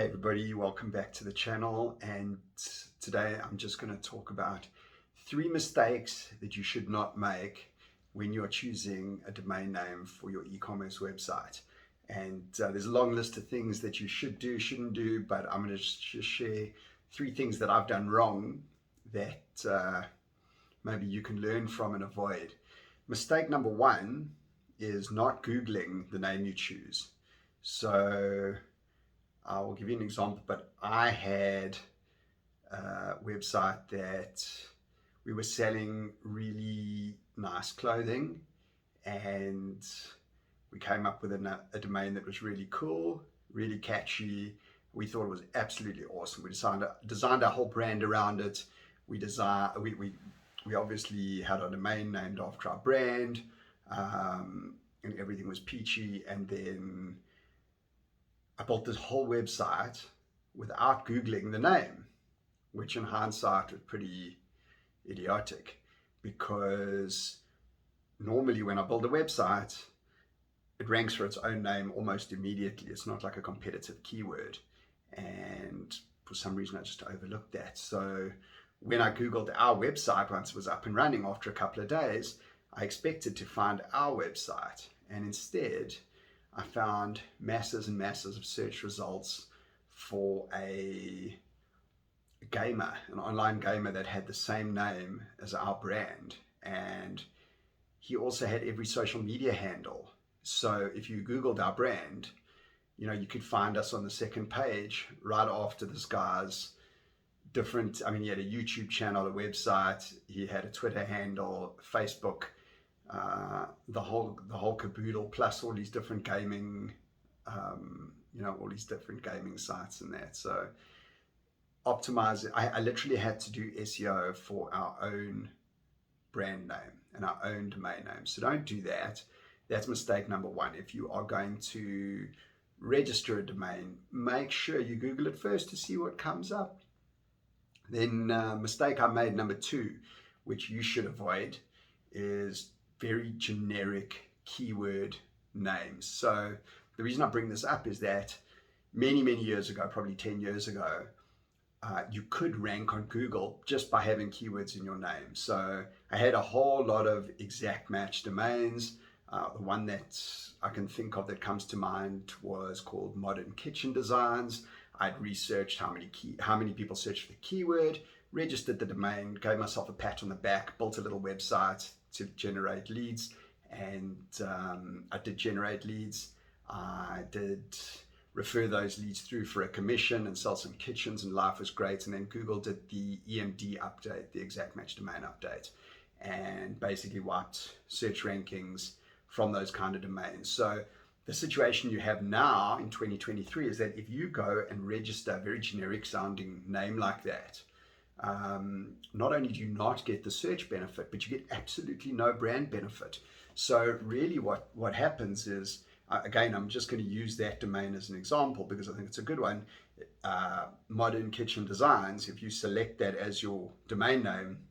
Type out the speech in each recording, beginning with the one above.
Hey everybody, welcome back to the channel, and today I'm just going to talk about 3 mistakes that you should not make when you're choosing a domain name for your e-commerce website. And there's a long list of things that you should do, shouldn't do, but I'm going to just share 3 things that I've done wrong that maybe you can learn from and avoid. Mistake number 1 is not Googling the name you choose. So I will give you an example, but I had a website that we were selling really nice clothing, and we came up with a domain that was really cool, really catchy. We thought it was absolutely awesome. We designed our whole brand around it. We obviously had our domain named after our brand, and everything was peachy. And then I built this whole website without Googling the name, which in hindsight was pretty idiotic, because normally when I build a website, it ranks for its own name almost immediately. It's not like a competitive keyword. And for some reason, I just overlooked that. So when I Googled our website, once it was up and running after a couple of days, I expected to find our website. And instead, I found masses and masses of search results for a gamer, an online gamer that had the same name as our brand. And he also had every social media handle. So if you Googled our brand, you could find us on the second page right after this guy's different. He had a YouTube channel, a website, he had a Twitter handle, Facebook, the whole caboodle, plus all these different gaming, all these different gaming sites and that. So optimize it. I literally had to do SEO for our own brand name and our own domain name. So don't do that. That's mistake number 1. If you are going to register a domain, make sure you Google it first to see what comes up. Then mistake I made number 2, which you should avoid, is very generic keyword names. So the reason I bring this up is that many years ago, probably 10 years ago, you could rank on Google just by having keywords in your name. So I had a whole lot of exact match domains. The one that I can think of that comes to mind was called Modern Kitchen Designs. I'd researched how many people searched for the keyword, registered the domain, gave myself a pat on the back, built a little website to generate leads, and I did generate leads. I did refer those leads through for a commission and sell some kitchens, and life was great. And then Google did the EMD update, the exact match domain update, and basically wiped search rankings from those kind of domains. So the situation you have now in 2023 is that if you go and register a very generic sounding name like that, not only do you not get the search benefit, but you get absolutely no brand benefit. So really what happens is, again, I'm just going to use that domain as an example because I think it's a good one. Modern Kitchen Designs, if you select that as your domain name,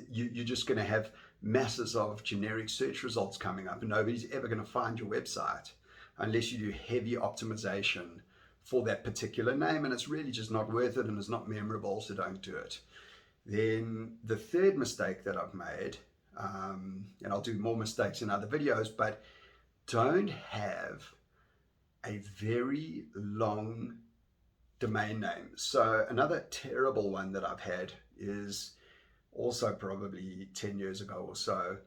you're just going to have masses of generic search results coming up, and nobody's ever going to find your website unless you do heavy optimization for that particular name, and it's really just not worth it, and it's not memorable, so don't do it. Then the third mistake that I've made, and I'll do more mistakes in other videos, but don't have a very long domain name. So another terrible one that I've had is also probably 10 years ago or so.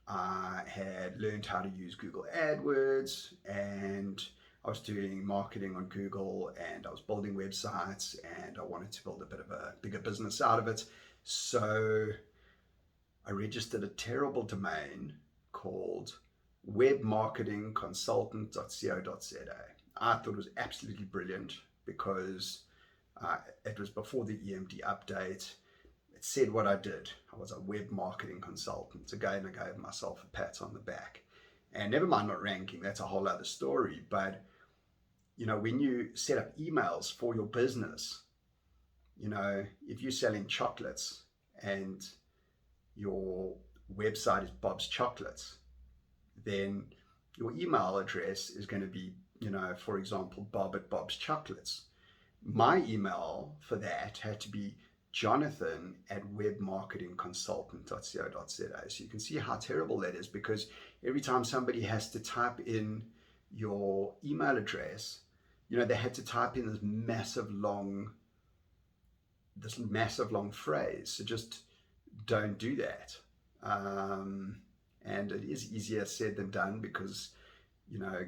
I had learned how to use Google AdWords, and I was doing marketing on Google, and I was building websites, and I wanted to build a bit of a bigger business out of it. So I registered a terrible domain called webmarketingconsultant.co.za. I thought it was absolutely brilliant because it was before the EMD update. It said what I did. I was a web marketing consultant. Again, I gave myself a pat on the back. And never mind not ranking, that's a whole other story. But, when you set up emails for your business, if you're selling chocolates and your website is Bob's Chocolates, then your email address is going to be for example, Bob at Bob's Chocolates. My email for that had to be jonathan@webmarketingconsultant.co.za. So you can see how terrible that is, because every time somebody has to type in your email address, they had to type in this massive long phrase. So just don't do that. And it is easier said than done, because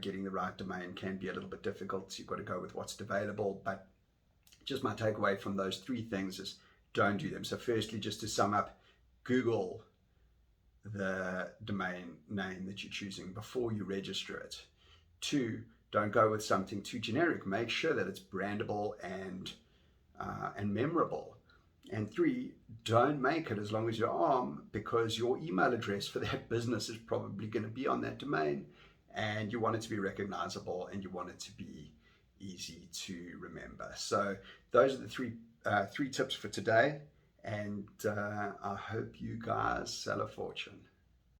getting the right domain can be a little bit difficult. So you've got to go with what's available. But just my takeaway from those three things is don't do them. So firstly, just to sum up, Google the domain name that you're choosing before you register it. 2, don't go with something too generic. Make sure that it's brandable and memorable. And 3, don't make it as long as your arm, because your email address for that business is probably going to be on that domain, and you want it to be recognizable and you want it to be easy to remember. So those are the three tips for today, and I hope you guys sell a fortune.